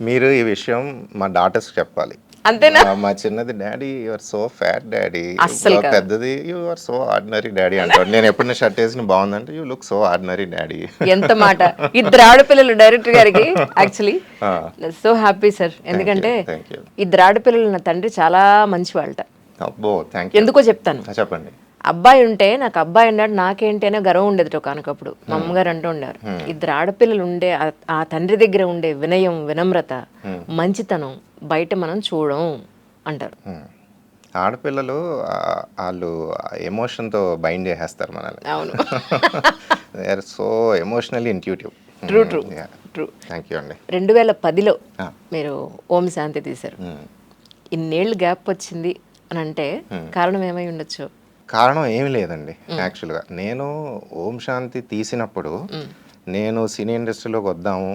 మీరు ఈ విషయం మా డాటర్స్ చెప్పాలి. అంతేనా? మా చిన్నది daddy you are so fat daddy, అస్సలు కాదు. పెద్దది you are so ordinary daddy అంటాడు. నేను ఎప్పుడైనా షర్ట్ వేసిన బాగుందంటే you look so ordinary daddy. ఎంత మాట! ఇద్దరు ఆడపిల్లలు డైరెక్టర్ గారికి. యాక్చువల్లీ సో హ్యాపీ సార్, ఎందుకంటే థ్యాంక్ యూ. ఇద్దరు ఆడపిల్లలు, నా తండ్రి చాలా మంచి వాళ్ళట. అబ్బో థ్యాంక్ యూ. ఎందుకో చెప్తాను. చెప్పండి. అబ్బాయి ఉంటే నాకు అబ్బాయి ఉన్నాడు నాకేంటి అనే గర్వం ఉండేది ఒకనకప్పుడు. మా అమ్మగారు అంటూ ఉండేవారు, ఇద్దరు ఆడపిల్లలు ఉండే ఆ తండ్రి దగ్గర ఉండే వినయం, వినమ్రత, మంచితనం బయట మనం చూడం అంటారు. ఆడపిల్లలు వాళ్ళు ఎమోషన్తో బైండ్ చేసేస్తారు మనల్ని. అవును. They are so emotionally intuitive. True true true. Thank you అండి. 2010లో మీరు ఓం శాంతి తీశారు. ఇన్నేళ్ళు గ్యాప్ వచ్చింది అని అంటే కారణం ఏమై ఉండొచ్చు? కారణం ఏమీ లేదండి. యాక్చువల్గా నేను ఓం శాంతి తీసినప్పుడు నేను సినీ ఇండస్ట్రీలోకి వద్దాము,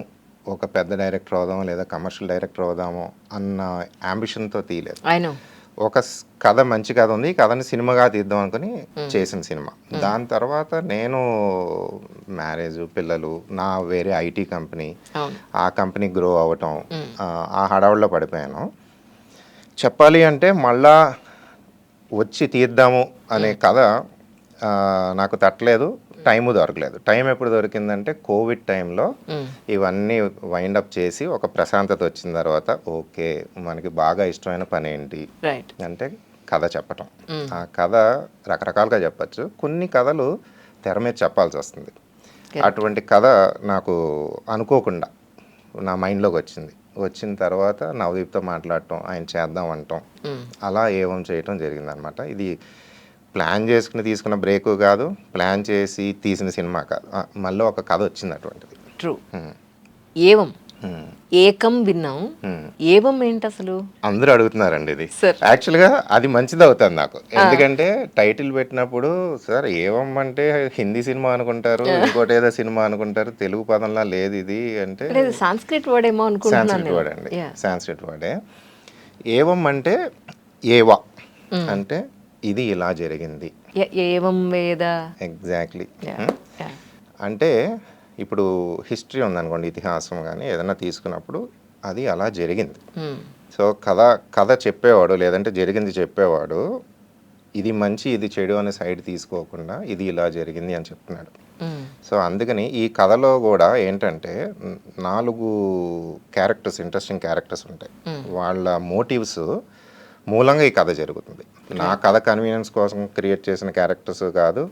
ఒక పెద్ద డైరెక్టర్ అవుదాము లేదా కమర్షియల్ డైరెక్టర్ అవుదాము అన్న అంబిషన్తో తీయలేదు. ఒక కథ, మంచి కథ ఉంది, ఈ కథని సినిమాగా తీద్దాం అనుకుని చేసిన సినిమా. దాని తర్వాత నేను మ్యారేజ్, పిల్లలు, నా వేరే ఐటీ కంపెనీ, ఆ కంపెనీ గ్రో అవ్వటం, ఆ హడావుల్లో పడిపోయాను. చెప్పాలి అంటే మళ్ళా వచ్చి తీద్దాము అనే కథ నాకు తట్టలేదు, టైము దొరకలేదు. టైం ఎప్పుడు దొరికిందంటే కోవిడ్ టైంలో ఇవన్నీ వైండప్ చేసి ఒక ప్రశాంతత వచ్చిన తర్వాత ఓకే మనకి బాగా ఇష్టమైన పని ఏంటి అంటే కథ చెప్పటం. ఆ కథ రకరకాలుగా చెప్పచ్చు, కొన్ని కథలు తెర మీద చెప్పాల్సి వస్తుంది. అటువంటి కథ నాకు అనుకోకుండా నా మైండ్లోకి వచ్చిన తర్వాత నవదీప్తో మాట్లాడటం, ఆయన చేద్దాం అనటం, అలా ఏవం చేయటం జరిగిందనమాట. ఇది ప్లాన్ చేసుకుని తీసుకున్న బ్రేక్ కాదు, ప్లాన్ చేసి తీసిన సినిమా కాదు, మళ్ళీ ఒక కథ వచ్చింది అటువంటిది. ట్రూ. ఏవం ఏకం విన్నాం, ఏవం ఏంటి అసలు అందరూ అడుగుతున్నారండి. ఇది యాక్చువల్గా అది మంచిది అవుతుంది నాకు, ఎందుకంటే టైటిల్ పెట్టినప్పుడు సార్ ఏవం అంటే హిందీ సినిమా అనుకుంటారు, ఇంకోటి ఏదో సినిమా అనుకుంటారు, తెలుగు పదంలా లేదు ఇది అంటే సాంస్క్రిట్ వర్డ్ ఏమో అనుకుంటున్నాను. సాంస్క్రిట్ వర్డ్ అండి, సాంస్క్రిట్ వర్డే. ఏవం అంటే ఏవా అంటే ఇది ఇలా జరిగింది. ఏవం వేద. ఎగ్జాక్ట్లీ. అంటే ఇప్పుడు హిస్టరీ ఉందనుకోండి, ఇతిహాసం కానీ ఏదైనా తీసుకున్నప్పుడు అది అలా జరిగింది. సో కథ చెప్పేవాడు లేదంటే జరిగింది చెప్పేవాడు ఇది మంచి ఇది చెడు అనే సైడ్ తీసుకోకుండా ఇది ఇలా జరిగింది అని చెప్తున్నాడు. సో అందుకని ఈ కథలో కూడా ఏంటంటే 4 క్యారెక్టర్స్, ఇంట్రెస్టింగ్ క్యారెక్టర్స్ ఉంటాయి. వాళ్ళ మోటివ్స్ మూలంగా ఈ కథ జరుగుతుంది. నా కథ కన్వీనియన్స్ కోసం క్రియేట్ చేసిన క్యారెక్టర్స్ కాదు,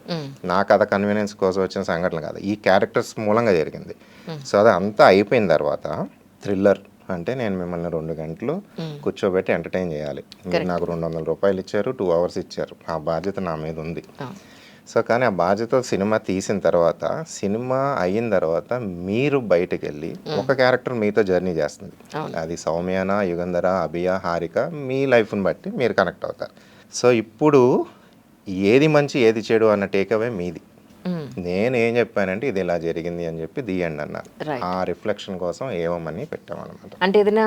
నా కథ కన్వీనియన్స్ కోసం వచ్చిన సంఘటనలు కాదు, ఈ క్యారెక్టర్స్ మూలంగా జరిగింది. సో అది అంతా అయిపోయిన తర్వాత థ్రిల్లర్ అంటే నేను మిమ్మల్ని 2 గంటలు కూర్చోబెట్టి ఎంటర్టైన్ చేయాలి. మీరు నాకు 200 రూపాయలు ఇచ్చారు, 2 hours ఇచ్చారు, ఆ బాధ్యత నా మీద ఉంది. సో కానీ ఆ బాధ్యత సినిమా తీసిన తర్వాత, సినిమా అయిన తర్వాత మీరు బయటకు వెళ్ళి ఒక క్యారెక్టర్ మీతో జర్నీ చేస్తుంది. అది సౌమ్యనా, యుగంధర, అభియ, హారిక, మీ లైఫ్ని బట్టి మీరు కనెక్ట్ అవుతారు. సో ఇప్పుడు ఏది మంచి ఏది చెడు అన్న టేక్అవే మీది. నేను ఏం చెప్పానంటే ఇది ఇలా జరిగింది అని చెప్పి తీయండి అన్నారు. ఆ రిఫ్లెక్షన్ కోసం ఏమని పెట్టామన్నమాట. అంటే ఏదైనా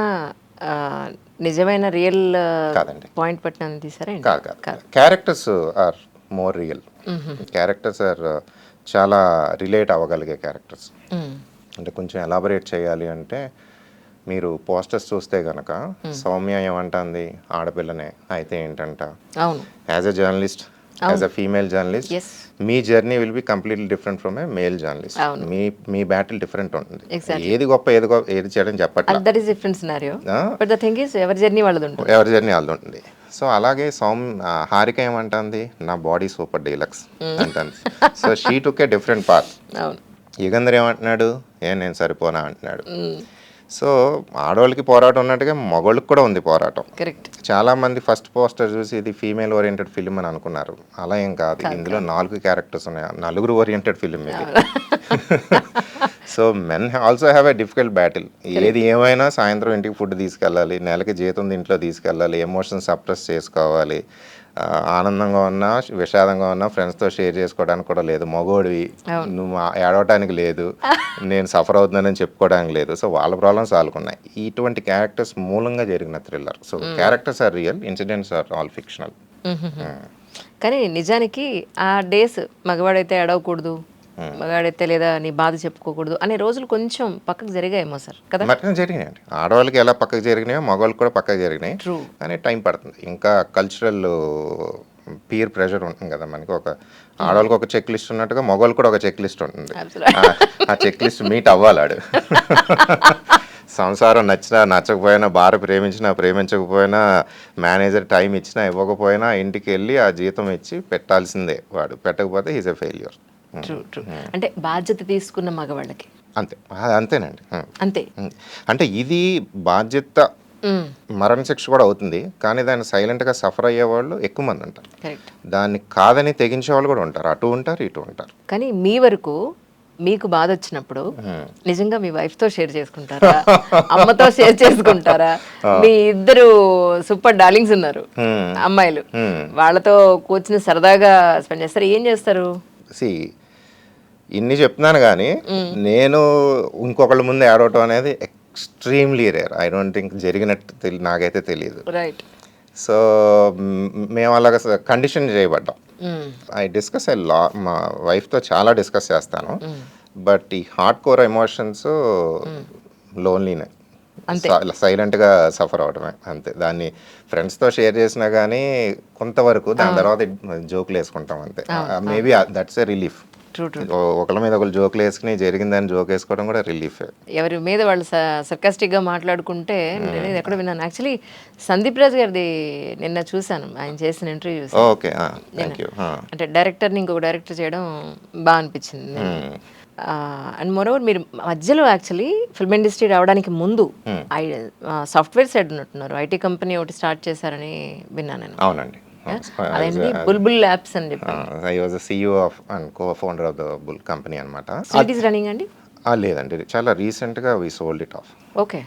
నిజమైన రియల్ కాదండి, పాయింట్ పట్టిన తీసారా? కాదు, characters are more real. Characters are చాలా రిలేట్ అవ్వగలిగే క్యారెక్టర్స్. అంటే కొంచెం ఎలాబరేట్ చేయాలి అంటే మీరు పోస్టర్స్ చూస్తే కనుక సౌమ్య ఏమంటుంది, ఆడపిల్లనే అయితే ఏంటంట, as a journalist, as a female journalist me journey will be completely different from A male journalist. Me battle different ఉంటుంది. ఏది గొప్ప ఏది చేయడం చెప్పట్లేదు, ఎవరి జర్నీ వాళ్ళది ఉంటుంది. సో అలాగే హారిక ఏమంటుంది, నా బాడీ సూపర్ డీలక్స్ అంటుంది. So she took a different path. Yugandhar ఏమంటున్నాడు, నేను సరిపోనా అంటున్నాడు. సో ఆడవాళ్ళకి పోరాటం ఉన్నట్టుగా మగవాళ్ళకి కూడా ఉంది పోరాటం. చాలా మంది ఫస్ట్ పోస్టర్ చూసి ఇది ఫీమేల్ ఓరియంటెడ్ ఫిలిం అని అనుకున్నారు. అలా ఏం కాదు, ఇందులో 4 క్యారెక్టర్స్ ఉన్నాయి, 4 ఓరియంటెడ్ ఫిలిం ఇది. So men also have a difficult battle. ఏది ఏమైనా సాయంత్రం ఇంటికి ఫుడ్ తీసుకెళ్ళాలి, నెలకి జీతం ఇంట్లో తీసుకెళ్ళాలి, ఎమోషన్స్ సప్రెస్ చేసుకోవాలి, ఆనందంగా ఉన్నా విషాదంగా ఉన్నా ఫ్రెండ్స్తో షేర్ చేసుకోవడానికి కూడా లేదు, మగోడివి నువ్వు ఏడవటానికి లేదు, నేను సఫర్ అవుతున్నానని చెప్పుకోవడానికి లేదు. సో వాళ్ళ ప్రాబ్లమ్స్ వాళ్ళకున్నాయి. ఇటువంటి క్యారెక్టర్స్ మూలంగా జరిగిన thriller. So characters are real, incidents are all fictional. కానీ నిజానికి ఆ డేస్ మగవాడైతే ఏడవకూడదు, మగాడైతే లేదా నీ బాధ చెప్పుకోకూడదు అనే రోజులు కొంచెం పక్కకు జరిగాయేమో సార్ కదా. మటన్ జరిగినాయండి. ఆడవాళ్ళకి ఎలా పక్కకు జరిగినాయో మగవాళ్ళకి కూడా పక్కకు జరిగినాయి. ట్రూ. కానీ టైం పడుతుంది. ఇంకా కల్చరల్ పీర్ ప్రెషర్ ఉంటుంది కదా మనకి. ఒక ఆడవాళ్ళకి ఒక చెక్ లిస్ట్ ఉన్నట్టుగా మగవాళ్ళకి కూడా ఒక చెక్ లిస్ట్ ఉంటుంది. ఆ చెక్ లిస్ట్ మీట్ అవ్వాలాడు. సంసారం నచ్చినా నచ్చకపోయినా, భార్య ప్రేమించినా ప్రేమించకపోయినా, మేనేజర్ టైం ఇచ్చినా ఇవ్వకపోయినా ఇంటికి వెళ్ళి ఆ జీతం ఇచ్చి పెట్టాల్సిందే. వాడు పెట్టకపోతే is a failure. True true. అంటే బాధ్యత తీసుకున్న మగవాళ్ళకి అంతే. అంతేనండి. అంతే. అంటే ఇది బాధ్యత మరణశిక్ష కూడా అవుతుంది. కానీ దాన్ని సైలెంట్గా సఫర్ అయ్యే వాళ్ళు ఎక్కువ మంది ఉంటారు. కరెక్ట్. దాన్ని కాదని తెగించే వాళ్ళు కూడా ఉంటారు. అటు ఉంటారు, ఇటు ఉంటారు. కానీ మీ వరకు మీకు బాధ వచ్చినప్పుడు నిజంగా మీ వైఫ్ తో షేర్ చేసుకుంటారా, అమ్మతో షేర్ చేసుకుంటారా? మీ ఇద్దరు సూపర్ డార్లింగ్స్ ఉన్నారు అమ్మాయిలు, వాళ్ళతో కూర్చుని సరదాగా స్పెండ్ చేస్తారు. ఏం చేస్తారు? ఇన్ని చెప్తున్నాను కానీ నేను ఇంకొకళ్ళ ముందు ఏడవటం అనేది extremely rare. I don't think జరిగినట్టు నాకైతే తెలియదు. రైట్. సో మేము అలాగ కండిషన్ చేయబడ్డాం. ఐ డిస్కస్ మా వైఫ్తో చాలా డిస్కస్ చేస్తాను. బట్ ఈ హార్డ్ కోర్ ఎమోషన్స్ లోన్లీనే, సైలెంట్గా సఫర్ అవడమే అంతే. దాన్ని ఫ్రెండ్స్తో షేర్ చేసినా కానీ కొంతవరకు, దాని తర్వాత జోకులు వేసుకుంటాం అంతే. Maybe that's a relief. ఒకళ్ళ మీద ఒకళ్ళు జోకులు వేసుకుని జరిగిందని జోక్ వేసుకోవడం కూడా రిలీఫ్. ఎవరి మీద వాళ్ళు సర్కాస్టిక్గా మాట్లాడుకుంటే నేను ఎక్కడ విన్నాను. యాక్చువల్లీ సందీప్ రాజ్ గారిది నిన్న చూశాను, ఆయన చేసిన ఇంటర్వ్యూ చూసాను. Okay, thank you. అంటే డైరెక్టర్ని ఇంకొక డైరెక్టర్ చేయడం బాగా అనిపించింది. అండ్ మోరోవర్ మీరు మధ్యలో యాక్చువల్లీ ఫిల్మ్ ఇండస్ట్రీ రావడానికి ముందు సాఫ్ట్వేర్ సైడ్ ఉన్నట్టున్నారు. ఐటీ కంపెనీ ఒకటి స్టార్ట్ చేశారని విన్నాను నేను. అవునండి. అదేంటి బుల్బుల్ ల్యాబ్స్ అని చెప్పి. I was CEO of and co-founder of the bull company అనమాట. రన్నింగ్ అండి? లేదండి, చాలా రీసెంట్గా we sold it off. Okay.